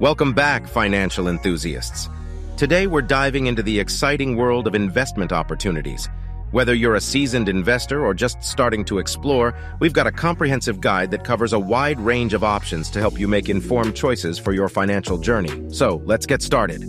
Welcome back, financial enthusiasts. Today we're diving into the exciting world of investment opportunities. Whether you're a seasoned investor or just starting to explore, we've got a comprehensive guide that covers a wide range of options to help you make informed choices for your financial journey. So, let's get started.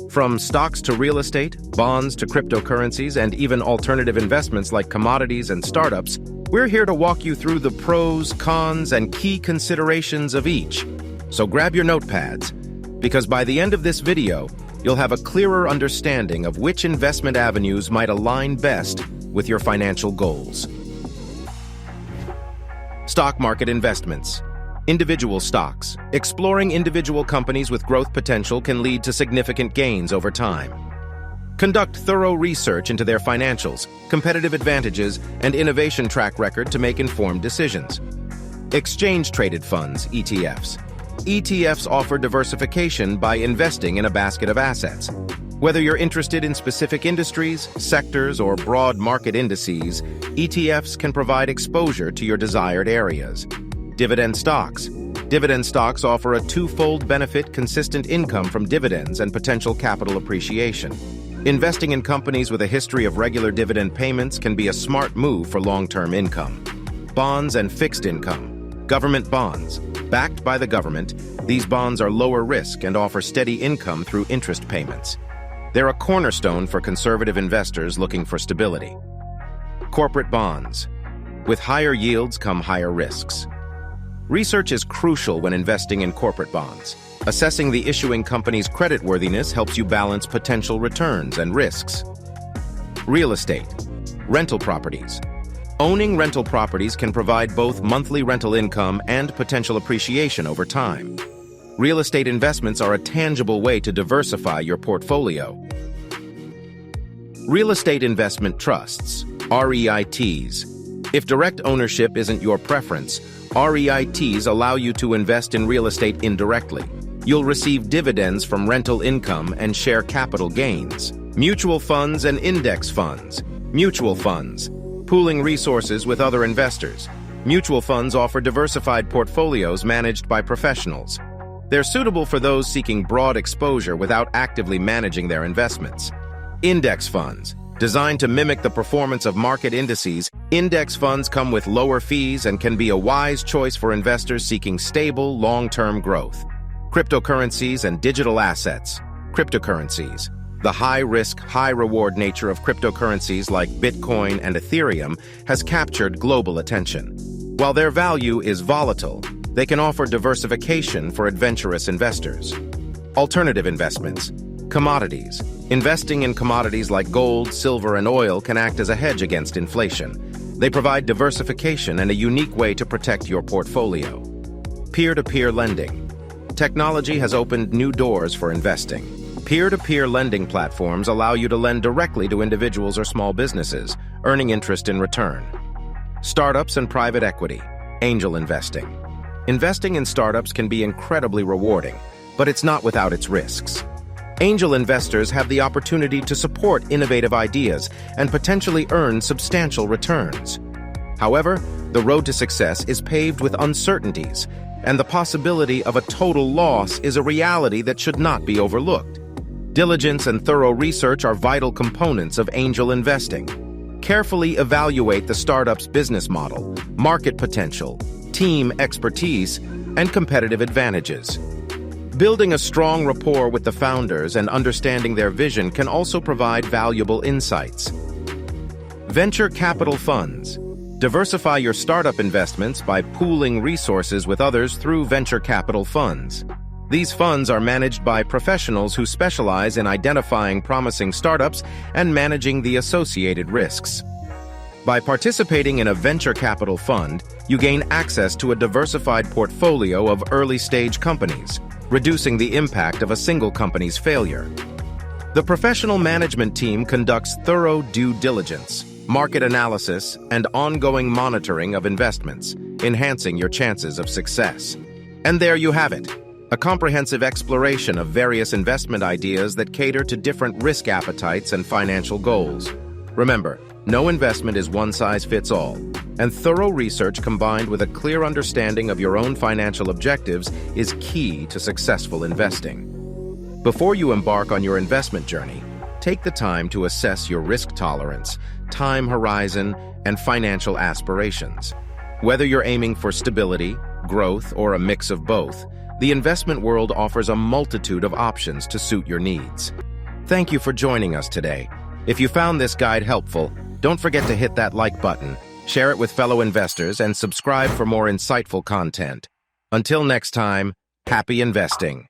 From stocks to real estate, bonds to cryptocurrencies, and even alternative investments like commodities and startups, we're here to walk you through the pros, cons, and key considerations of each. So grab your notepads, because by the end of this video, you'll have a clearer understanding of which investment avenues might align best with your financial goals. Stock market investments. Individual stocks. Exploring individual companies with growth potential can lead to significant gains over time. Conduct thorough research into their financials, competitive advantages, and innovation track record to make informed decisions. Exchange-traded funds, ETFs. ETFs offer diversification by investing in a basket of assets. Whether you're interested in specific industries, sectors, or broad market indices, ETFs can provide exposure to your desired areas. Dividend stocks. Dividend stocks offer a twofold benefit: consistent income from dividends and potential capital appreciation. Investing in companies with a history of regular dividend payments can be a smart move for long-term income. Bonds and fixed income. Government bonds. Backed by the government, these bonds are lower risk and offer steady income through interest payments. They're a cornerstone for conservative investors looking for stability. Corporate bonds. With higher yields come higher risks. Research is crucial when investing in corporate bonds. Assessing the issuing company's creditworthiness helps you balance potential returns and risks. Real estate. Rental properties. Owning rental properties can provide both monthly rental income and potential appreciation over time. Real estate investments are a tangible way to diversify your portfolio. Real estate investment trusts, REITs. If direct ownership isn't your preference, REITs allow you to invest in real estate indirectly. You'll receive dividends from rental income and share capital gains. Mutual funds and index funds. Mutual funds. Pooling resources with other investors. Mutual funds offer diversified portfolios managed by professionals. They're suitable for those seeking broad exposure without actively managing their investments. Index funds. Designed to mimic the performance of market indices, index funds come with lower fees and can be a wise choice for investors seeking stable, long-term growth. Cryptocurrencies and digital assets. Cryptocurrencies. The high-risk, high-reward nature of cryptocurrencies like Bitcoin and Ethereum has captured global attention. While their value is volatile, they can offer diversification for adventurous investors. Alternative investments. Commodities. Investing in commodities like gold, silver, and oil can act as a hedge against inflation. They provide diversification and a unique way to protect your portfolio. Peer-to-peer lending. Technology has opened new doors for investing. Peer-to-peer lending platforms allow you to lend directly to individuals or small businesses, earning interest in return. Startups and private equity. Angel investing. Investing in startups can be incredibly rewarding, but it's not without its risks. Angel investors have the opportunity to support innovative ideas and potentially earn substantial returns. However, the road to success is paved with uncertainties, and the possibility of a total loss is a reality that should not be overlooked. Diligence and thorough research are vital components of angel investing. Carefully evaluate the startup's business model, market potential, team expertise, and competitive advantages. Building a strong rapport with the founders and understanding their vision can also provide valuable insights. Venture capital funds. Diversify your startup investments by pooling resources with others through venture capital funds. These funds are managed by professionals who specialize in identifying promising startups and managing the associated risks. By participating in a venture capital fund, you gain access to a diversified portfolio of early-stage companies, reducing the impact of a single company's failure. The professional management team conducts thorough due diligence, market analysis, and ongoing monitoring of investments, enhancing your chances of success. And there you have it, a comprehensive exploration of various investment ideas that cater to different risk appetites and financial goals. Remember, No investment is one size fits all, and thorough research combined with a clear understanding of your own financial objectives is key to successful investing. Before you embark on your investment journey, take the time to assess your risk tolerance, time horizon, and financial aspirations. Whether you're aiming for stability, growth, or a mix of both, the investment world offers a multitude of options to suit your needs. Thank you for joining us today. If you found this guide helpful, don't forget to hit that like button, share it with fellow investors, and subscribe for more insightful content. Until next time, happy investing.